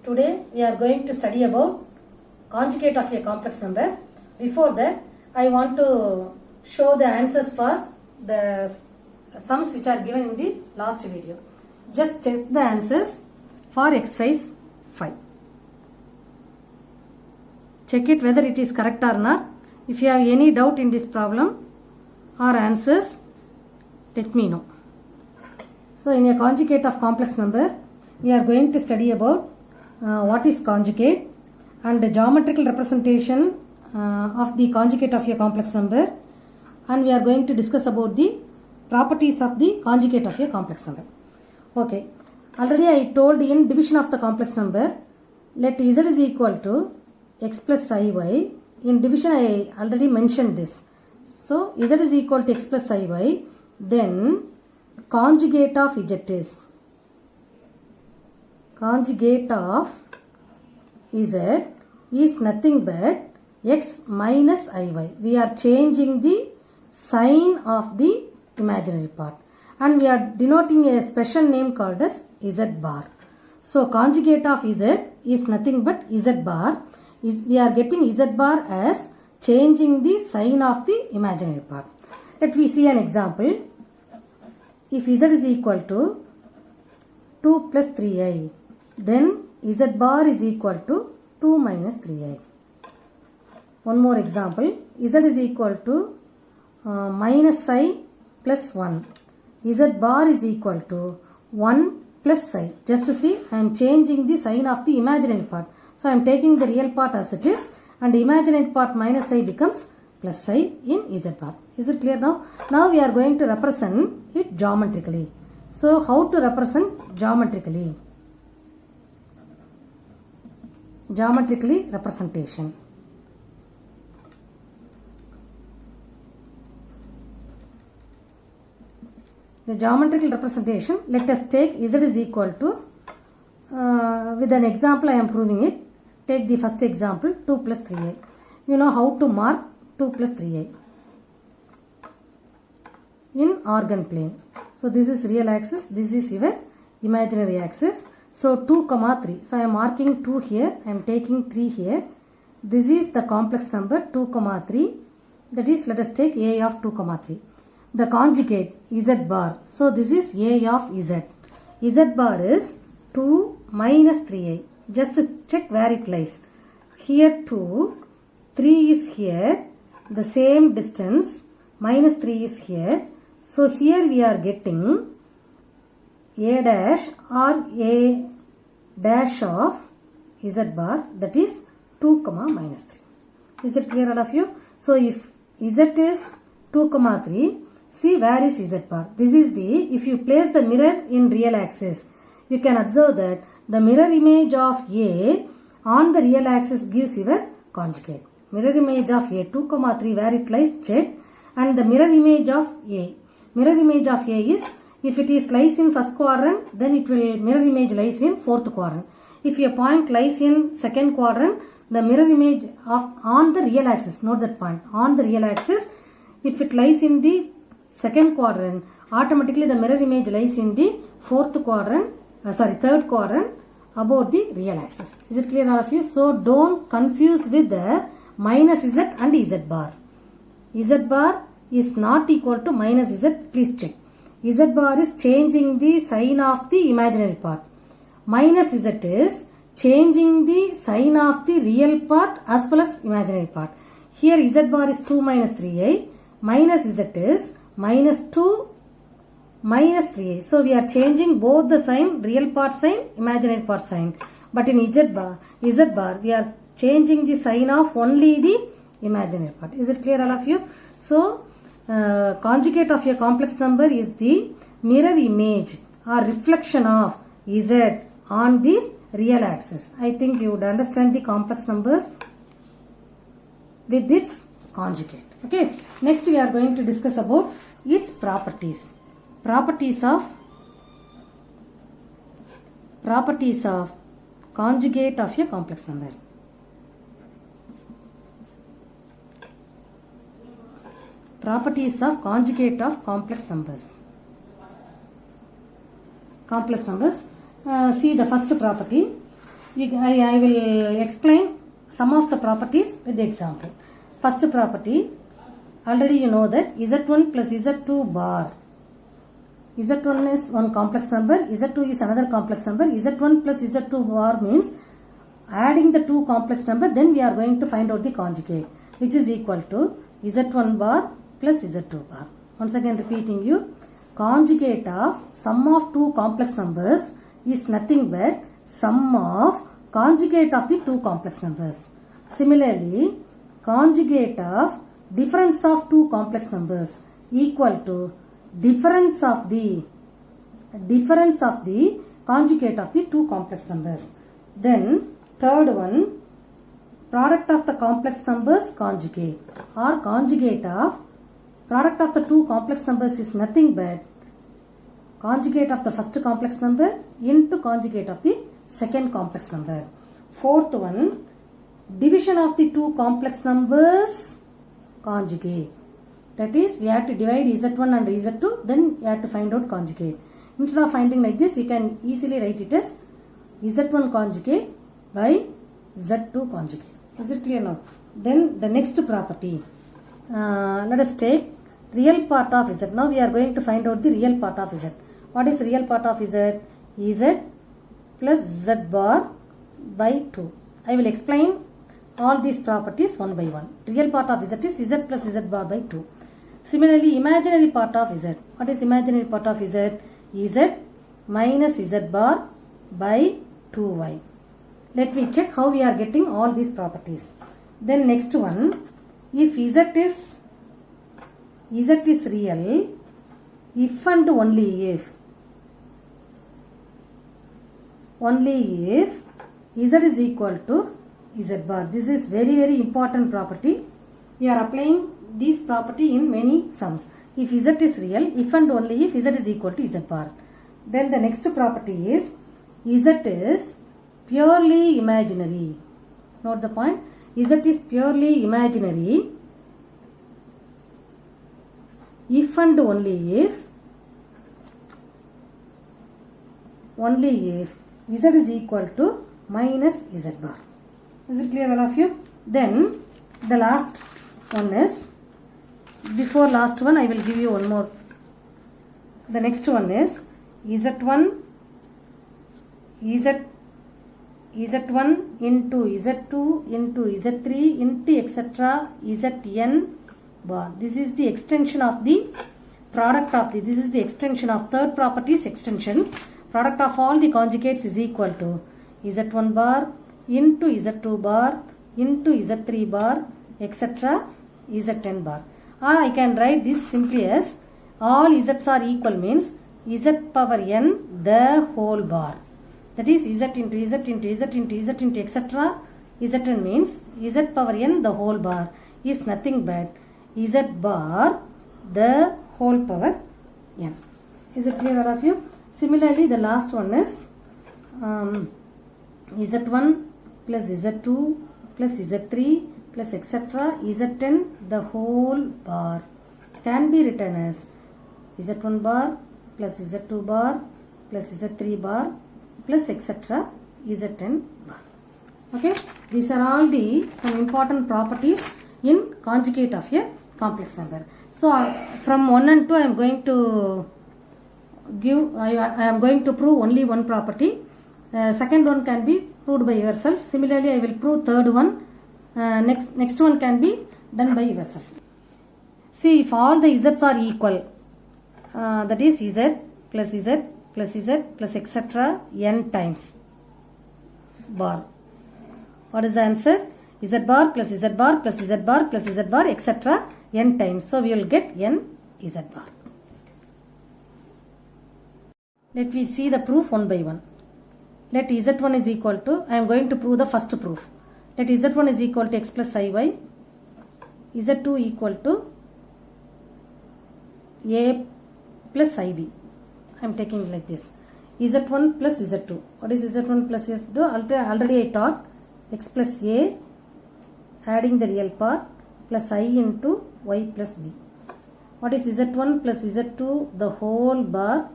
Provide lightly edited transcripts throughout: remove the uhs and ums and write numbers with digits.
Today we are going to study about conjugate of a complex number. Before that, I want to show the answers for the sums which are given in the last video. Just check the answers for exercise 5. Check it whether it is correct or not. If you have any doubt in this problem or answers, let me know. So in a conjugate of complex number, we are going to study about what is conjugate and the geometrical representation of the conjugate of a complex number, and we are going to discuss about the properties of the conjugate of a complex number. Okay, already I told in division of the complex number, let z is equal to x plus iy. In division I already mentioned this. So z is equal to x plus iy, then conjugate of z is nothing but x minus iy. We are changing the sign of the imaginary part and we are denoting a special name called as z bar. So conjugate of z is nothing but z bar. We are getting z bar as changing the sign of the imaginary part. Let me see an example. If z is equal to 2 plus 3i, then z bar is equal to 2 minus 3i. One more example. Z is equal to minus I plus 1. Z bar is equal to 1 plus I. Just to see, I am changing the sign of the imaginary part. So I am taking the real part as it is, and the imaginary part minus I becomes plus I in Z bar. Is it clear now? Now we are going to represent it geometrically. So how to represent geometrically? Geometrically representation. The geometrical representation, let us take z is equal to, with an example I am proving it. Take the first example, 2 plus 3i. You know how to mark 2 plus 3i in organ plane. So this is real axis, this is your imaginary axis. So 2 comma 3. So I am marking 2 here, I am taking 3 here. This is the complex number 2 comma 3. That is, let us take a of 2 comma 3. The conjugate z bar. So this is a of z. Z bar is 2 minus 3i. Just check where it lies. Here 2, 3 is here, the same distance, minus 3 is here. So here we are getting a dash or a dash of z bar, that is 2 comma minus 3. Is that clear all of you? So if z is 2 comma 3, see where is z bar. This is the, if you place the mirror in real axis, you can observe that the mirror image of A on the real axis gives your conjugate. Mirror image of A 2 comma 3 where it lies, check, and the mirror image of A. Mirror image of A is, if it is lies in first quadrant, then it will mirror image lies in fourth quadrant. If a point lies in second quadrant, the mirror image of on the real axis, note that point, on the real axis, if it lies in the second quadrant, automatically the mirror image lies in the third quadrant about the real axis. Is it clear all of you? So don't confuse with the minus z and z bar. Z bar is not equal to minus z. Please check. Z bar is changing the sign of the imaginary part. Minus z is changing the sign of the real part as well as imaginary part. Here z bar is 2 minus 3i. Minus z is minus 2 minus 3i. So we are changing both the sign, real part sign, imaginary part sign. But in z bar, we are changing the sign of only the imaginary part. Is it clear all of you? So conjugate of a complex number is the mirror image or reflection of z on the real axis. I think you would understand the complex numbers with its conjugate. Okay. Next we are going to discuss about its properties. Properties of conjugate of a complex number. Properties of conjugate of complex numbers. See the first property. I will explain some of the properties with the example. First property, already you know that Z1 plus Z2 bar. Z1 is one complex number, Z2 is another complex number. Z1 plus Z2 bar means adding the two complex number, then we are going to find out the conjugate, which is equal to Z1 bar plus Z2 bar. Once again repeating you, conjugate of sum of two complex numbers is nothing but sum of conjugate of the two complex numbers. Similarly, conjugate of difference of two complex numbers equal to difference of the conjugate of the two complex numbers. Then third one, product of the complex numbers conjugate, or conjugate of product of the two complex numbers is nothing but conjugate of the first complex number into conjugate of the second complex number. Fourth one, division of the two complex numbers conjugate. That is, we have to divide Z1 and Z2, then we have to find out conjugate. Instead of finding like this, we can easily write it as Z1 conjugate by Z2 conjugate. Is it clear now? Then the next property, let us take real part of Z. Now we are going to find out the real part of Z. What is real part of Z? Z plus Z bar by 2. I will explain all these properties one by one. Real part of Z is Z plus Z bar by 2. Similarly, imaginary part of Z. What is imaginary part of Z? Z minus Z bar by 2y. Let me check how we are getting all these properties. Then next one, if Z is real, if and only if Z is equal to Z bar. This is very, very important property. We are applying this property in many sums. If Z is real, if and only if Z is equal to Z bar. Then the next property is Z is purely imaginary. Note the point. Z is purely imaginary if and only if Z is equal to minus Z bar. Is it clear, all of you? Then the last one is, before last one I will give you one more. The next one is Z1 into Z2 into Z3 into etc. Zn bar. This is the extension of the product of this is the extension of third property's extension. Product of all the conjugates is equal to Z1 bar into Z2 bar into Z3 bar etc. Zn bar. Or I can write this simply as all Z's are equal means Z power n the whole bar. That is Z into Z into Z into Z into etc. Zn means Z power n the whole bar is nothing but Z bar the whole power n. Is it clear, all of you? Similarly, the last one is Z1 plus Z2 plus Z3 plus etc. Zn the whole bar can be written as Z1 bar plus Z2 bar plus Z3 bar plus etc. Zn bar. Okay, these are all the some important properties in conjugate of a complex number. So from 1 and 2 I am going to give, I am going to prove only one property. Second one can be proved by yourself. Similarly, I will prove third one. Next one can be done by yourself. See, if all the Z's are equal, that is Z plus Z plus Z plus etc. n times bar. What is the answer? Z bar plus Z bar plus Z bar plus Z bar etc. n times. So we will get n Z bar. Let me see the proof one by one. Let Z1 is equal to, I am going to prove the first proof. Let Z1 is equal to x plus iy, Z2 equal to a plus ib. I am taking like this. Z1 plus Z2. What is Z1 plus Z2? Already I taught x plus a, adding the real part, plus I into y plus b. What is Z1 plus Z2? The whole bar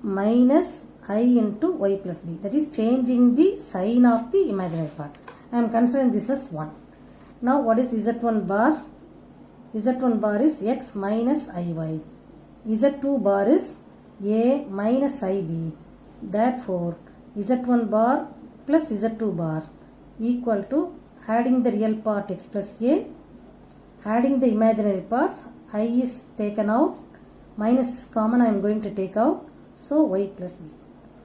minus I into y plus b. That is changing the sign of the imaginary part. I am considering this as 1. Now what is z1 bar? z1 bar is x minus iy. z2 bar is a minus ib. Therefore z1 bar plus z2 bar equal to adding the real part x plus a, adding the imaginary parts, I is taken out, minus is common, I am going to take out, so y plus b.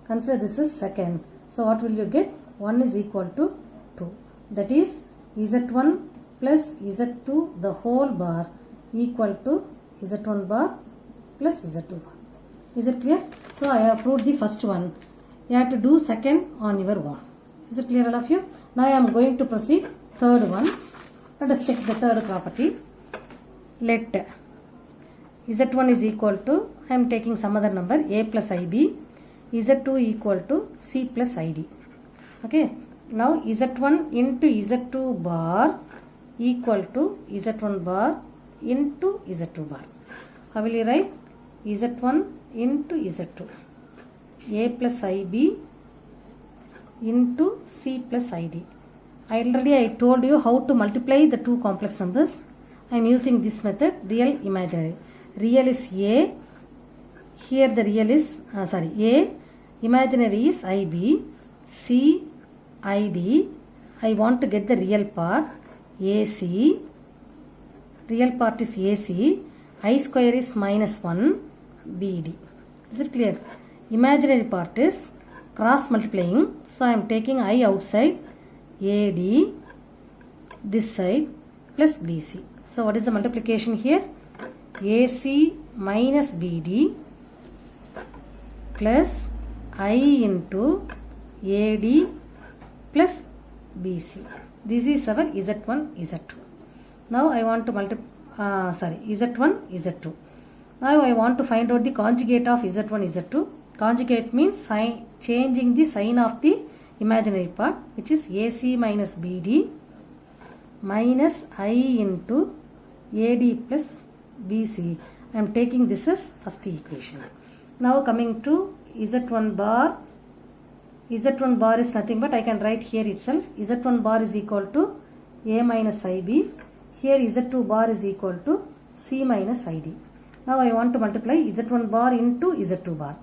Consider this is second. So what will you get? 1 is equal to 2. That is z1 plus z2 the whole bar equal to z1 bar plus z2 bar. Is it clear? So I have proved the first one. You have to do second on your own. Is it clear all of you? Now I am going to proceed third one. Let us check the third property. Let z1 is equal to, I am taking some other number, a plus ib, z2 equal to c plus id. Okay. Now z1 into z2 bar equal to z1 bar into z2 bar. How will you write? z1 into z2, a plus ib into c plus id. Already I told you how to multiply the two complex numbers. I am using this method, real imaginary. Real is a, here the real is a, imaginary is ib, c id. I want to get the real part, ac, real part is ac, I square is minus 1 bd. Is it clear? Imaginary part is cross multiplying, so I am taking I outside, AD this side plus BC. So what is the multiplication here? AC minus BD plus I into AD plus BC. This is our Z1, Z2. Now I want to Z1, Z2. Now I want to find out the conjugate of Z1, Z2. Conjugate means changing the sign of the imaginary part, which is AC minus BD minus I into AD plus BC. I am taking this as first equation. Now coming to Z1 bar. Z1 bar is nothing but I can write here itself. Z1 bar is equal to A minus IB. Here Z2 bar is equal to C minus ID. Now I want to multiply Z1 bar into Z2 bar.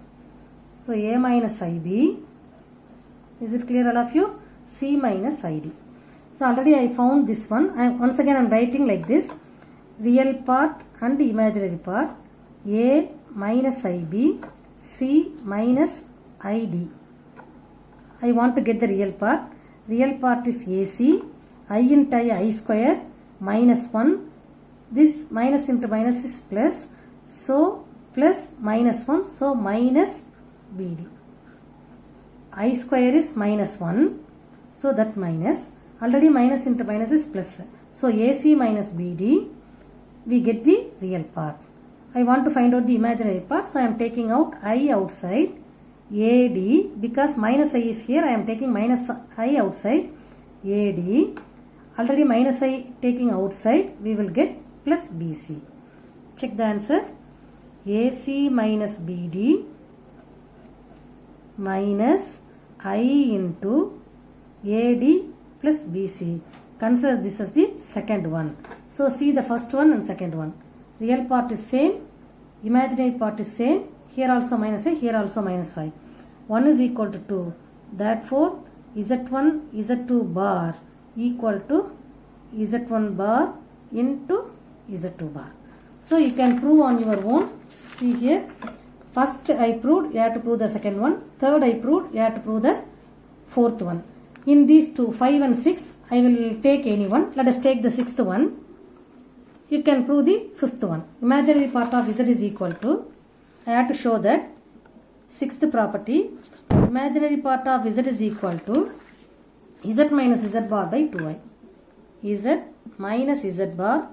So A minus IB, is it clear all of you? C minus ID. So already I found this one. Once again I am writing like this. Real part and imaginary part. A minus IB, C minus ID. I want to get the real part. Real part is AC. I into I square minus 1. This minus into minus is plus. So plus minus 1. So minus BD. I square is minus 1. So that minus. Already minus into minus is plus. So AC minus BD. We get the real part. I want to find out the imaginary part. So I am taking out I outside. AD. Because minus I is here. I am taking minus I outside. AD. Already minus I taking outside. We will get plus BC. Check the answer. AC minus BD minus I into AD plus BC. Consider this as the second one. So see the first one and second one. Real part is same. Imaginary part is same. Here also minus I. Here also minus 5. 1 is equal to 2. Therefore Z1, Z2 bar equal to Z1 bar into Z2 bar. So you can prove on your own. See here. First I proved, you have to prove the second one. Third I proved, you have to prove the fourth one. In these two, 5 and 6, I will take any one. Let us take the sixth one. You can prove the fifth one. Imaginary part of Z is equal to, I have to show that sixth property, imaginary part of Z is equal to Z minus Z bar by 2i. Z minus Z bar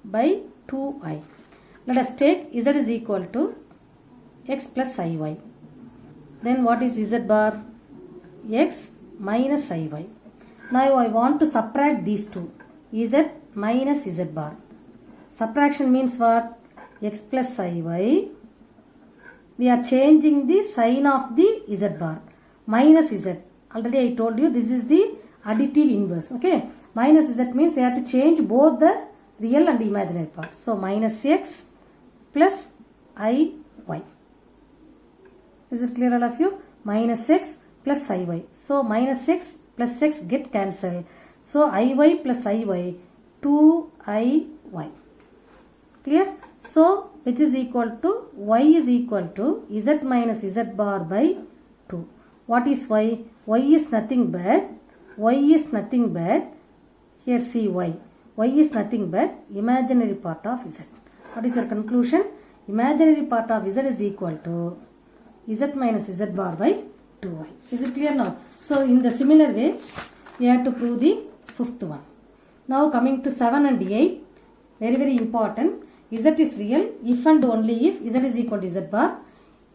by 2i. Let us take Z is equal to x plus iy. Then what is Z bar? X minus iy. Now I want to subtract these two. Z minus Z bar. Subtraction means what? X plus iy we are changing the sign of the z bar. Minus z. Already I told you this is the additive inverse. Okay. Minus z means you have to change both the real and imaginary part. So minus x plus iy. Is it clear all of you? Minus x plus iy. So minus x plus x get cancelled. So iy plus iy 2iy. Clear? So which is equal to y is equal to z minus z bar by 2. What is y? Y is nothing but here see y. Y is nothing but imaginary part of z. What is your conclusion? Imaginary part of z is equal to z minus z bar by 2y. Is it clear now? So in the similar way, we have to prove the fifth one. Now coming to 7 and 8, very important. Z is real if and only if z is equal to z bar.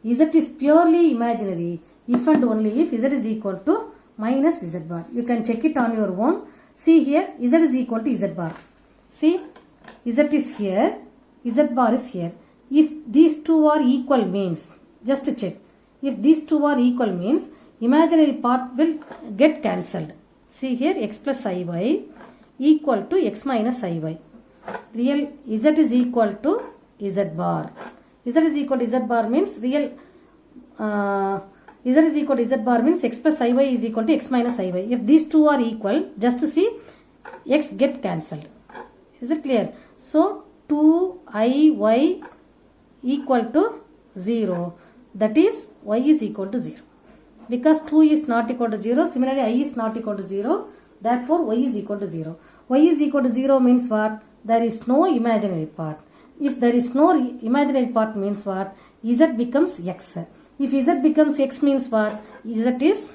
Z is purely imaginary if and only if z is equal to minus z bar. You can check it on your own. See here, z is equal to z bar. See, z is here, z bar is here. If these two are equal means, just check. If these two are equal means, imaginary part will get cancelled. See here, x plus iy equal to x minus iy. Real z is equal to z bar. Z is equal to z bar means real z is equal to z bar means x plus iy is equal to x minus iy. If these two are equal, just to see x get cancelled. Is it clear? So 2iy equal to 0. That is y is equal to 0. Because 2 is not equal to 0, similarly I is not equal to 0. Therefore y is equal to 0. Y is equal to 0 means what? There is no imaginary part. If there is no imaginary part means what? Z becomes x. If z becomes x means what? Z is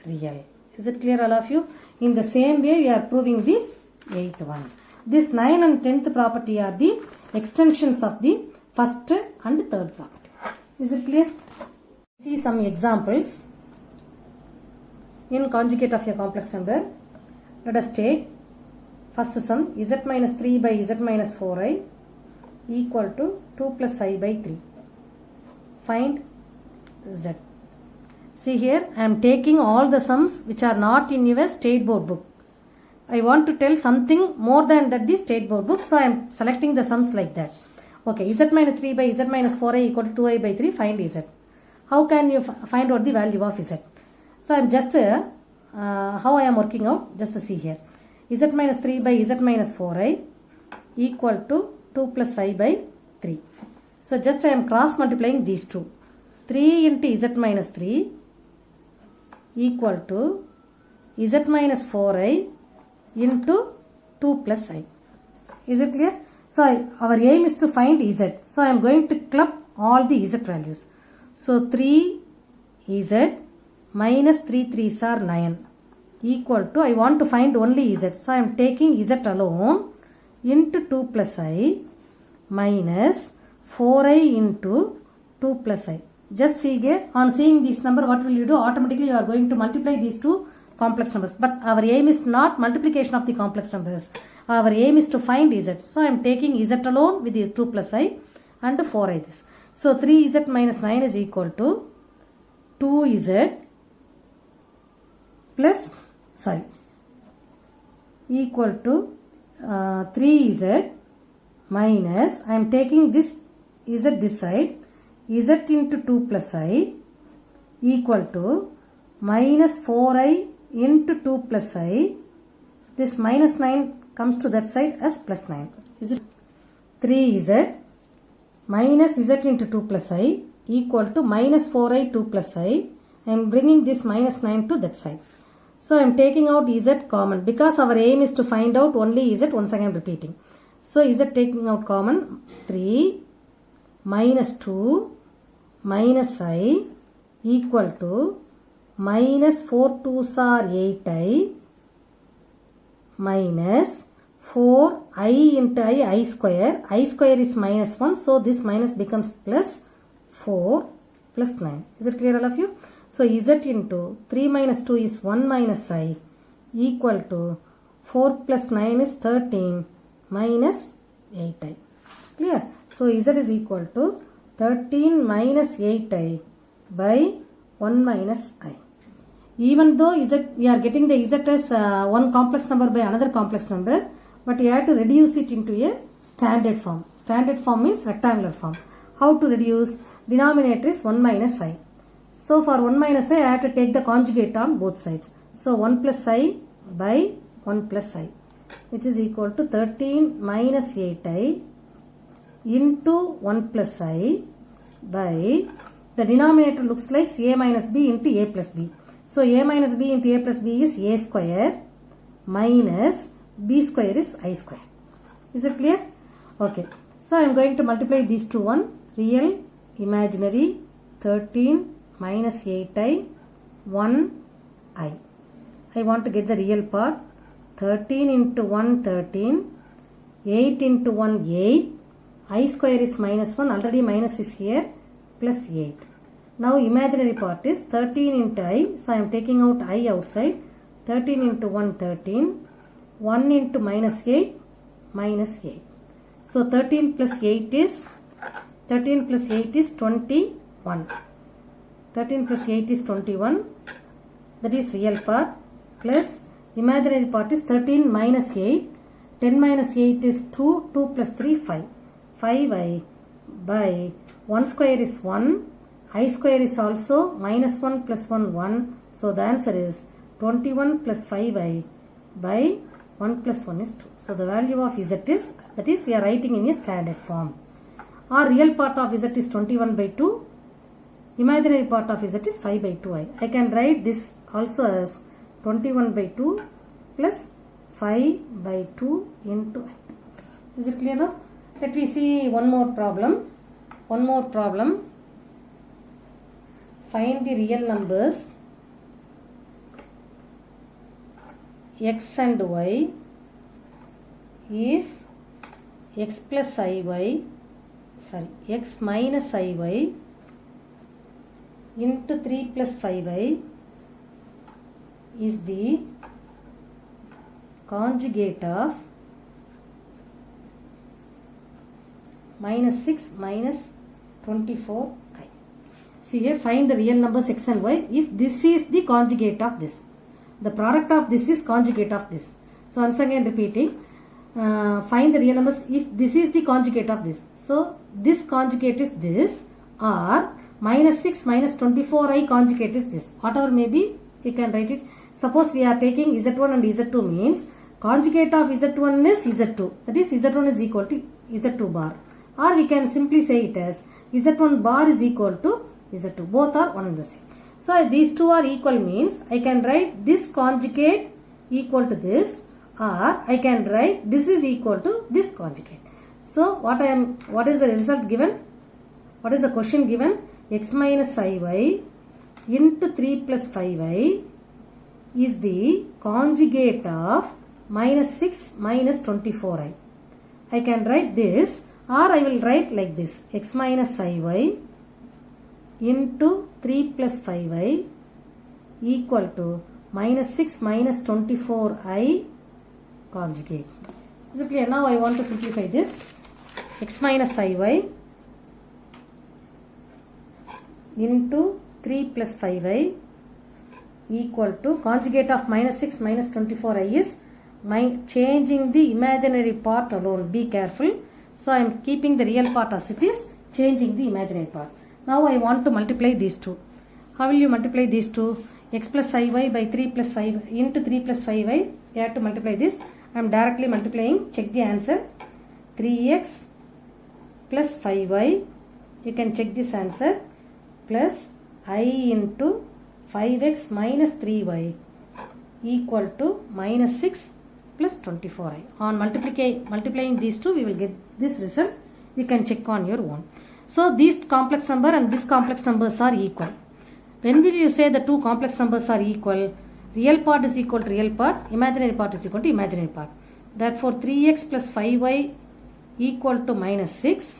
real. Is it clear all of you? In the same way we are proving the 8th one. This 9 and 10th property are the extensions of the first and third property. Is it clear? See some examples. In conjugate of a complex number, let us take first sum z minus 3 by z minus 4i equal to 2 plus I by 3. Find z. See here, I am taking all the sums which are not in your state board book. I want to tell something more than that the state board book, so I am selecting the sums like that. Okay, z minus 3 by z minus 4i equal to 2i by 3, find z. How can you find out the value of z? So I am just, how I am working out, just to see here. Z minus 3 by z minus 4i equal to 2 plus I by 3. So just I am cross multiplying these two. 3 into z minus 3 equal to z minus 4i into 2 plus I. Is it clear? So our aim is to find z. So I am going to club all the z values. So 3 z minus 3 3s are 9 equal to, I want to find only z. So I am taking z alone into 2 plus I minus 4i into 2 plus I. Just see here, on seeing this number, what will you do? Automatically you are going to multiply these two complex numbers. But our aim is not multiplication of the complex numbers. Our aim is to find z. So I am taking z alone with these 2 plus I and 4i this. So 3z minus 9 is equal to 2z plus, equal to 3z minus, I am taking this z this side, z into 2 plus I equal to minus 4i into 2 plus I. This minus 9 comes to that side as plus 9. Is it 3z minus z into 2 plus I equal to minus 4i 2 plus I. I am bringing this minus 9 to that side. So I am taking out z common because our aim is to find out only z. Once again repeating. So z taking out common, 3 minus 2 minus I equal to minus 4 2s are 8i minus 4i into I square. I square is minus 1. So this minus becomes plus 4 plus 9. Is it clear all of you? So z into 3 minus 2 is 1 minus I equal to 4 plus 9 is 13 minus 8i. Clear? So z is equal to 13 minus 8i by 1 minus i. Even though z, we are getting the z as one complex number by another complex number, but you have to reduce it into a standard form. Standard form means rectangular form. How to reduce? Denominator is 1 minus i. So for 1 minus i, I have to take the conjugate on both sides. So 1 plus i by 1 plus i, which is equal to 13 minus 8i into 1 plus i by, the denominator looks like a minus b into a plus b. So a minus b into a plus b is a square minus b square is I square. Is it clear? Okay. So I am going to multiply these two one. Real, imaginary, 13 minus 8i, 1i. I want to get the real part. 13 into 1, 13. 8 into 1, 8. I square is minus 1. Already minus is here. Plus 8. Now imaginary part is 13 into I. So I am taking out I outside. 13 into 1, 13. 1 into minus 8. Minus 8. So 13 plus 8 is 21. 13 plus 8 is 21. That is real part. Plus imaginary part is 13 minus 8. 10 minus 8 is 2. 2 plus 3, 5. 5i by 1 square is 1. I square is also minus 1 plus 1, 1. So the answer is 21 plus 5i by 1 plus 1 is 2. So the value of z is, that is we are writing in a standard form. Our real part of z is 21 by 2. Imaginary part of z is 5 by 2i. I can write this also as 21 by 2 plus 5 by 2 into i. Is it clear now? Let me see one more problem. Find the real numbers x and y if x plus iy, x minus iy into 3 plus 5i is the conjugate of minus 6 minus 24i. See here, find the real numbers x and y if this is the conjugate of this. The product of this is conjugate of this. So once again repeating, find the real numbers if this is the conjugate of this. So this conjugate is this, or minus 6 minus 24i conjugate is this. Whatever may be, you can write it. Suppose we are taking z1 and z2 means conjugate of z1 is z2. That is z1 is equal to z2 bar. Or we can simply say it as z1 bar is equal to z2. Both are one and the same. So these two are equal means I can write this conjugate equal to this, or I can write this is equal to this conjugate. So what is the result given? What is the question given? X minus iy into 3 plus 5i is the conjugate of minus 6 minus 24i. I can write this, or I will write like this: x minus iy into 3 plus 5i equal to minus 6 minus 24i conjugate. Is it clear? Now I want to simplify this. X minus iy into 3 plus 5i equal to conjugate of minus 6 minus 24i is changing the imaginary part alone. Be careful. So I am keeping the real part as it is, changing the imaginary part. Now I want to multiply these two. How will you multiply these two? X plus iy by 3 plus 5 into 3 plus 5i. You have to multiply this. I am directly multiplying. Check the answer. 3x plus 5y. You can check this answer. Plus I into 5x minus 3y equal to minus 6 plus 24i. On multiplying these two, we will get this result. You can check on your own. So these complex number and this complex numbers are equal. When will you say the two complex numbers are equal? Real part is equal to real part, imaginary part is equal to imaginary part. Therefore 3x plus 5y equal to minus 6.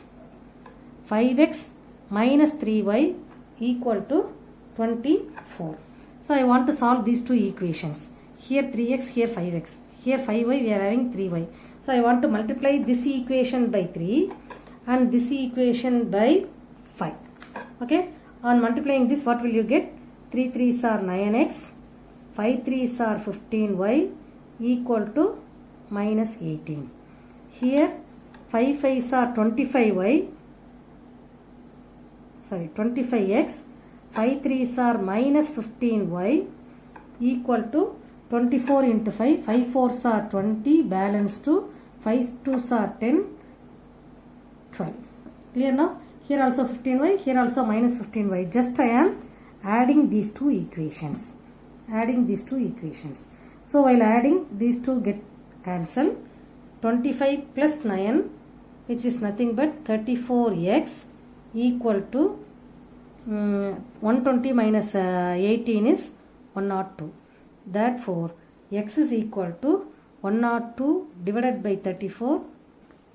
5x minus 3y equal to 24. So I want to solve these two equations. Here 3x, here 5x. Here 5y, we are having 3y. So I want to multiply this equation by 3 and this equation by Okay, on multiplying this, what will you get? 3 3s are 9x, 5 3s are 15y equal to minus 18. Here 5 5s are 25y, sorry 25x, 5 3s are minus 15y equal to 24 into 5, 5 4s are 20, balance 2, 5 2s are 10, 12. Clear now? Here also 15y, here also minus 15y. Just I am adding these two equations. So while adding, these two get cancelled. 25 plus 9, which is nothing but 34x equal to 120 minus 18 is 102. Therefore, x is equal to 102 divided by 34,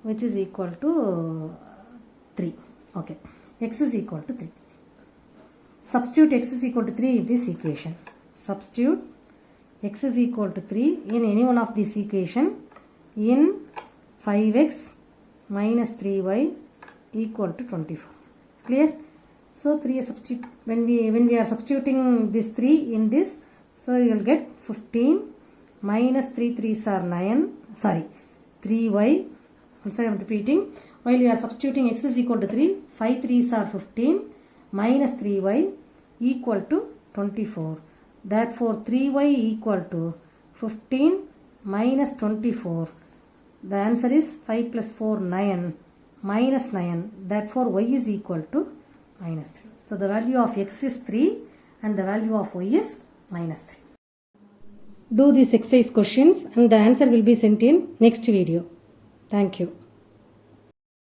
which is equal to 3. Okay, x is equal to 3. Substitute x is equal to 3 in this equation. Substitute x is equal to 3 in any one of this equation in 5x minus 3y equal to 24. Clear? So 3 is substitute, when we are substituting this 3 in this, so you will get 15 minus 3 3s are 9, sorry 3y. Also I am repeating, while we are substituting x is equal to 3, 5 3s are 15 minus 3y equal to 24. Therefore 3y equal to 15 minus 24. The answer is 5 plus 4 9 minus 9. Therefore y is equal to minus 3. So the value of x is 3 and the value of y is minus 3. Do these exercise questions and the answer will be sent in next video. Thank you.